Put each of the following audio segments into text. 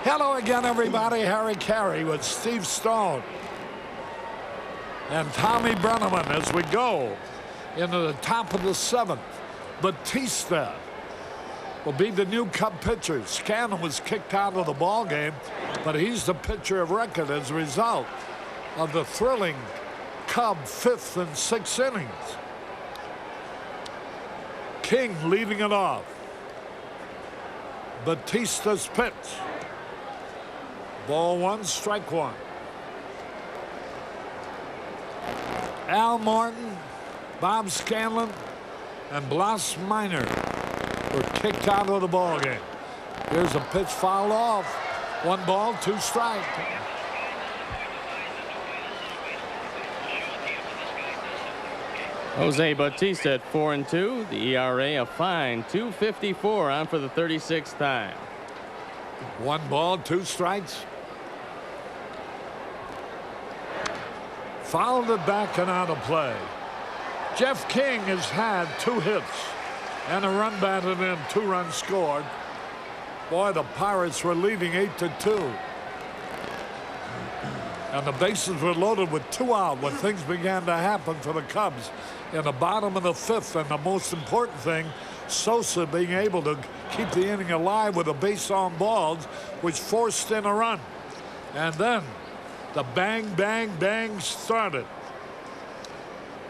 Hello again, everybody. Harry Caray with Steve Stone and Tommy Brenneman as we go into the top of the seventh. Bautista will be the new Cub pitcher. Scanlon was kicked out of the ball game, but he's the pitcher of record as a result of the thrilling Cub fifth and sixth innings. King leading it off. Bautista's pitch. Ball one, strike one. Al Morton, Bob Scanlon, and Blas Minor were kicked out of the ball game. Here's a pitch fouled off. 1 ball, 2 strikes. Jose Bautista at 4-2. The ERA a fine 2.54 on for the 36th time. 1 ball, 2 strikes. Fouled it back and out of play. Jeff King has had 2 hits and a run batted in, 2 runs scored. Boy, the Pirates were leading 8-2. And the bases were loaded with 2 out when things began to happen for the Cubs in the bottom of the 5th. And the most important thing, Sosa being able to keep the inning alive with a base on balls, which forced in a run. And then the bang, bang, bang started.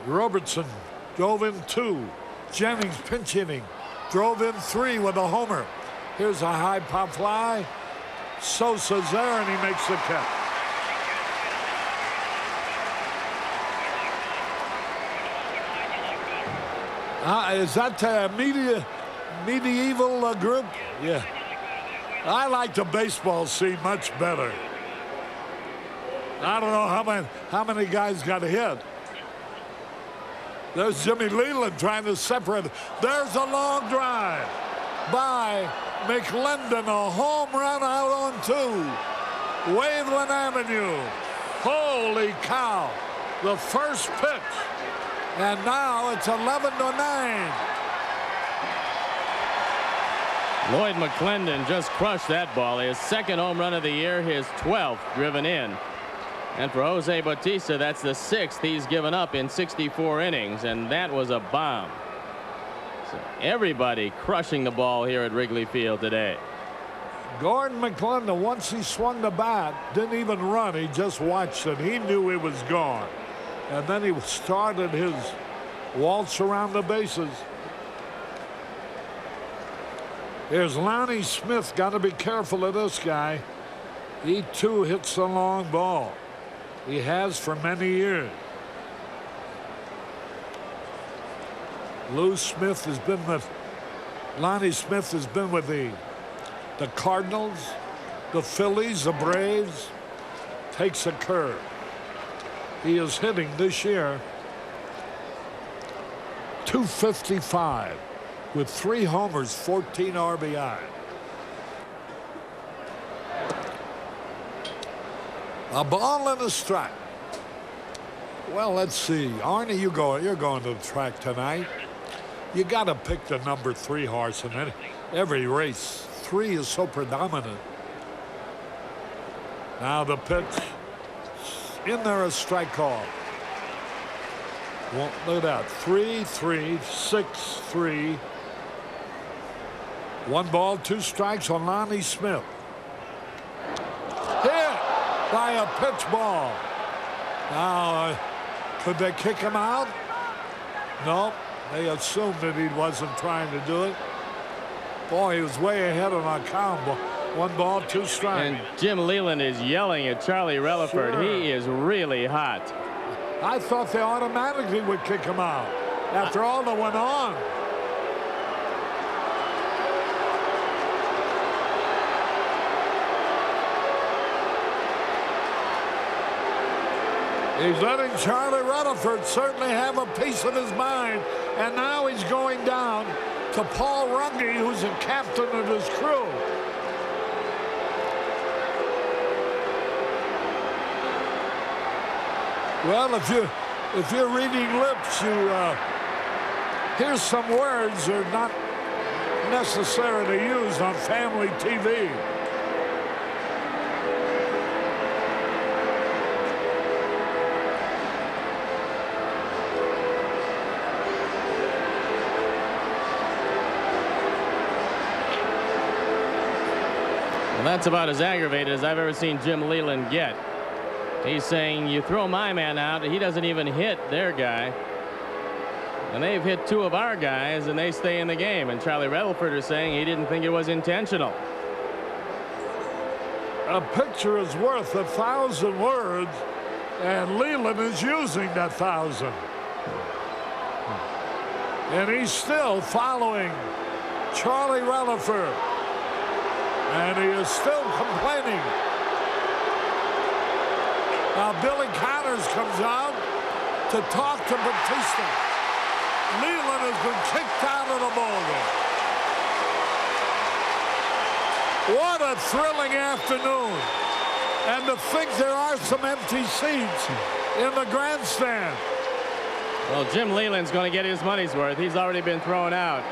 Robertson drove in 2. Jennings pinch hitting. Drove in 3 with a homer. Here's a high pop fly. Sosa's there and he makes the catch. Is that medieval group? Yeah. I like the baseball scene much better. I don't know how many guys got hit. There's Jim Leyland trying to separate. There's a long drive by McClendon. A home run out on 2. Waveland Avenue. Holy cow. The first pitch. And now it's 11-9. Lloyd McClendon just crushed that ball. His 2nd home run of the year, his 12th driven in. And for Jose Bautista, that's the 6th he's given up in 64 innings, and that was a bomb. So everybody crushing the ball here at Wrigley Field today. Gordon McClendon, once he swung the bat, didn't even run. He just watched it. He knew it was gone. And then he started his waltz around the bases. Here's Lonnie Smith. Got to be careful of this guy. He too hits the long ball. He has for many years. Lonnie Smith has been with the Cardinals, the Phillies, the Braves. Takes a curve. He is hitting this year .255 with 3 homers, 14 RBI. A ball and a strike. Well, let's see. Arnie, you're going to the track tonight. You got to pick the number 3 horse in every race. 3 is so predominant. Now the pitch. In there, a strike call. Won't look at 3-3, 6-3. 1 ball, 2 strikes on Lonnie Smith. Hit by a pitch ball. Now, could they kick him out? No, they assumed that he wasn't trying to do it. Boy, he was way ahead on our count. 1 ball, 2 strikes. And Jim Leyland is yelling at Charlie Relaford. Sure. He is really hot. I thought they automatically would kick him out after all that went on. He's letting Charlie Relaford certainly have a piece of his mind. And now he's going down to Paul Runge, who's the captain of his crew. Well, if you're reading lips, you hear some words that are not necessary to use on family TV. Well, that's about as aggravated as I've ever seen Jim Leyland get. He's saying, you throw my man out, he doesn't even hit their guy. And they've hit 2 of our guys, and they stay in the game. And Charlie Revelford is saying he didn't think it was intentional. A picture is worth 1,000 words, and Leyland is using that 1,000. And he's still following Charlie Revelford. And he is still complaining. Now Billy Connors comes out to talk to Bautista. Leyland has been kicked out of the ballgame. What a thrilling afternoon. And to think there are some empty seats in the grandstand. Well, Jim Leyland's going to get his money's worth. He's already been thrown out.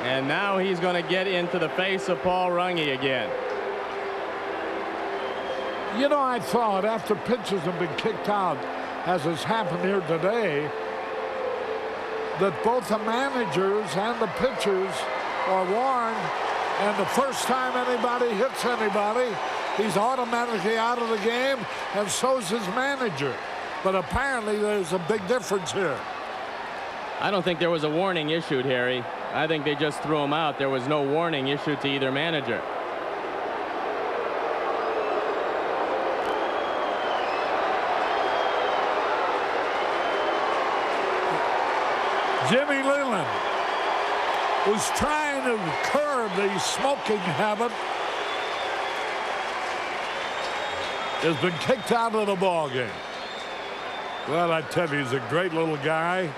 And now he's going to get into the face of Paul Runge again. You know, I thought after pitchers have been kicked out, as has happened here today, that both the managers and the pitchers are warned, and the first time anybody hits anybody, he's automatically out of the game, and so's his manager. But apparently there's a big difference here. I don't think there was a warning issued, Harry. I think they just threw him out. There was no warning issued to either manager. Jimmy Leyland, who's trying to curb the smoking habit, has been kicked out of the ballgame. Well, I tell you, he's a great little guy.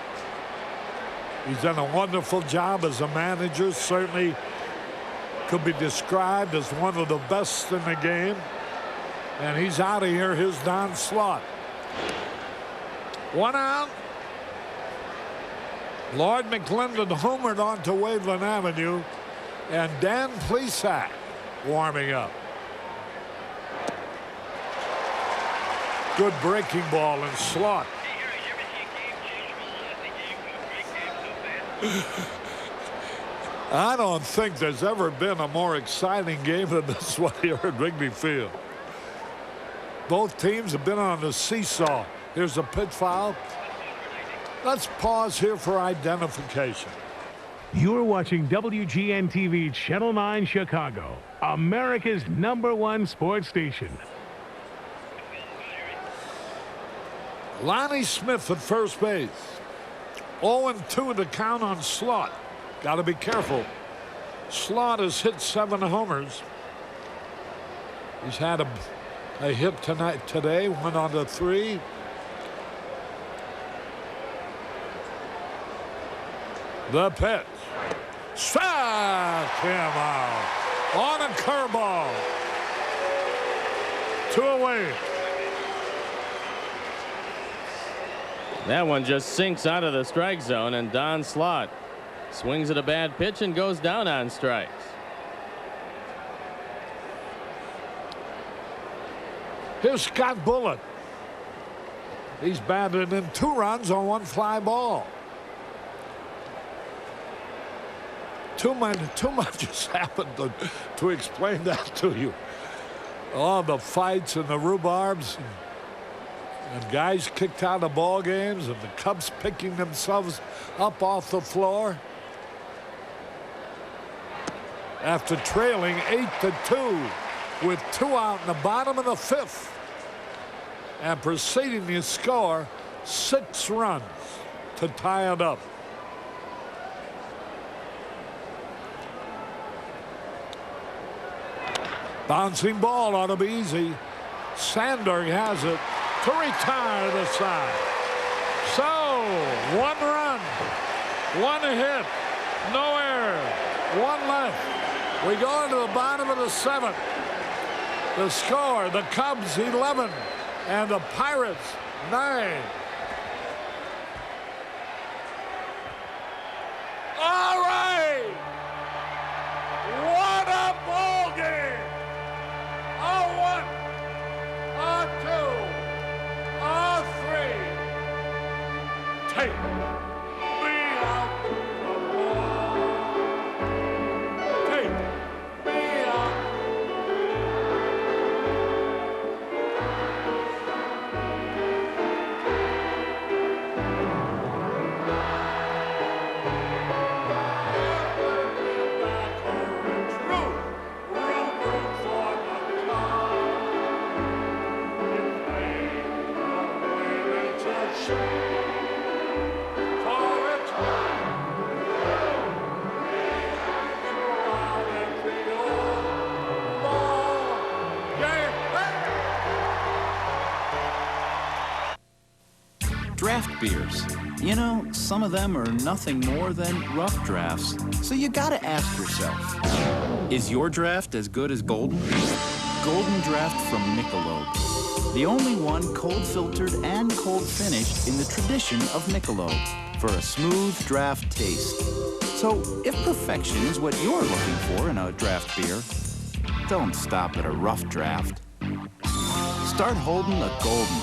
He's done a wonderful job as a manager. Certainly could be described as one of the best in the game. And he's out of here. Here's Don Slaught. 1 out. Lloyd McClendon homered onto Waveland Avenue, and Dan Plesac warming up. Good breaking ball, and Slaught. I don't think there's ever been a more exciting game than this one here at Wrigley Field. Both teams have been on the seesaw. Here's a pitch foul. Let's pause here for identification. You're watching WGN-TV Channel 9 Chicago, America's #1 sports station. Lonnie Smith at first base. 0-2 to count on Slaught. Got to be careful. Slaught has hit 7 homers. He's had a hit today, went on to 3. The pitch. Struck him out on a curveball. 2 away. That one just sinks out of the strike zone, and Don Slaught swings at a bad pitch and goes down on strikes. Here's Scott Bullitt. He's batted in 2 runs on 1 fly ball. Too much has happened to explain that to you. All the fights and the rhubarbs and guys kicked out of ball games and the Cubs picking themselves up off the floor after trailing 8-2 with 2 out in the bottom of the 5th and proceeding to score 6 runs to tie it up. Bouncing ball ought to be easy. Sandberg has it to retire the side. So 1 run, 1 hit, no error, 1 left. We go into the bottom of the 7th. The score, the Cubs 11 and the Pirates 9. All right. What a ball game. A 1, a 2, a 3. Take me out the ball. Take me out beers. You know, some of them are nothing more than rough drafts. So you gotta ask yourself, is your draft as good as Golden? Golden Draft from Michelob. The only one cold filtered and cold finished in the tradition of Michelob for a smooth draft taste. So if perfection is what you're looking for in a draft beer, don't stop at a rough draft. Start holding the Golden.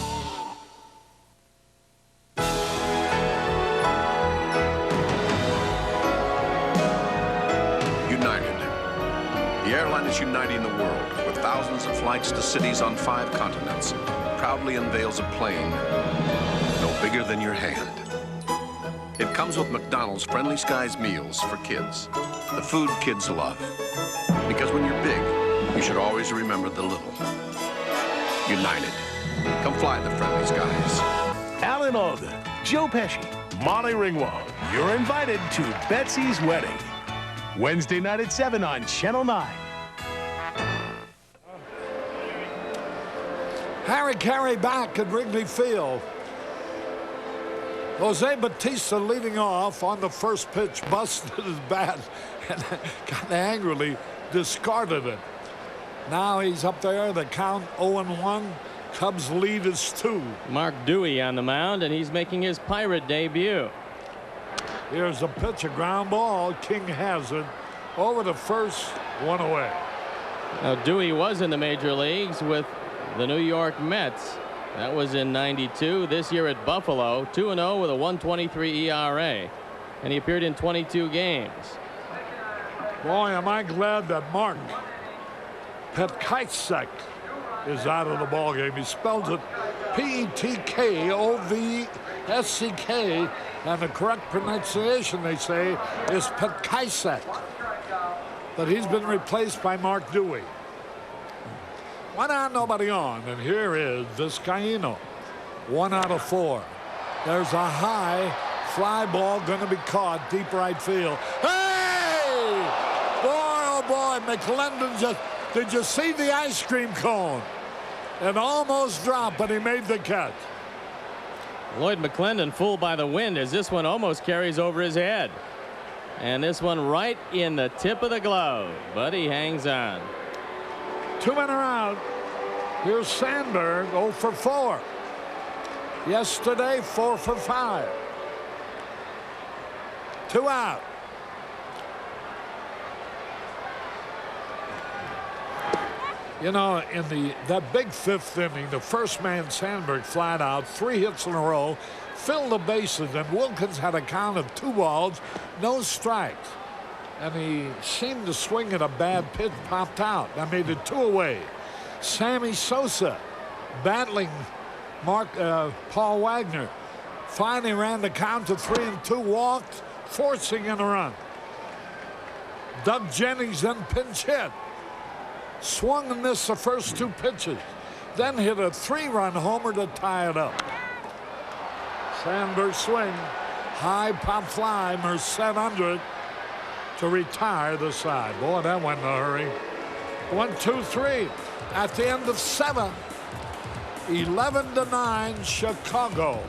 The airline is uniting the world with thousands of flights to cities on 5 continents. Proudly unveils a plane no bigger than your hand. It comes with McDonald's Friendly Skies meals for kids. The food kids love. Because when you're big, you should always remember the little. United. Come fly the Friendly Skies. Alan Alda, Joe Pesci, Molly Ringwald. You're invited to Betsy's wedding. Wednesday night at 7 on Channel 9. Harry Caray back at Wrigley Field. Jose Bautista leading off on the first pitch, busted his bat and kind of angrily discarded it. Now he's up there. The count 0-1. Cubs lead is 2. Mark Dewey on the mound, and he's making his Pirate debut. Here's a pitch, a ground ball. King has it over to first, 1 away. Now Dewey was in the major leagues with the New York Mets. That was in '92. This year at Buffalo, 2-0 with a 1.23 ERA, and he appeared in 22 games. Boy, am I glad that Mark Petkajcek is out of the ball game. He spells it P-E-T-K-O-V-S-C-K, and the correct pronunciation, they say, is Petkajcek. But he's been replaced by Mark Dewey. 1 out, nobody on, and here is Vizcaíno. 1 out of 4. There's a high fly ball going to be caught deep right field. Hey! Boy, oh boy, McClendon just, did you see the ice cream cone? It almost dropped, but he made the catch. Lloyd McClendon fooled by the wind as this one almost carries over his head. And this one right in the tip of the glove, but he hangs on. 2 men are out. Here's Sandberg, 0 for 4. Yesterday, 4 for 5. 2 out. You know, in that big 5th inning, the first man, Sandberg, flat out, 3 hits in a row, filled the bases, and Wilkins had a count of 2 balls, no strikes. And he seemed to swing at a bad pitch, popped out. That made it 2 away. Sammy Sosa battling Paul Wagner. Finally ran the count to 3-2, walked, forcing in a run. Doug Jennings then pinch hit. Swung and missed the first 2 pitches. Then hit a 3-run homer to tie it up. Sandberg swing. High pop fly. Merced under it to retire the side. Boy, that went in a hurry. 1, 2, 3. At the end of 7. 11-9 Chicago.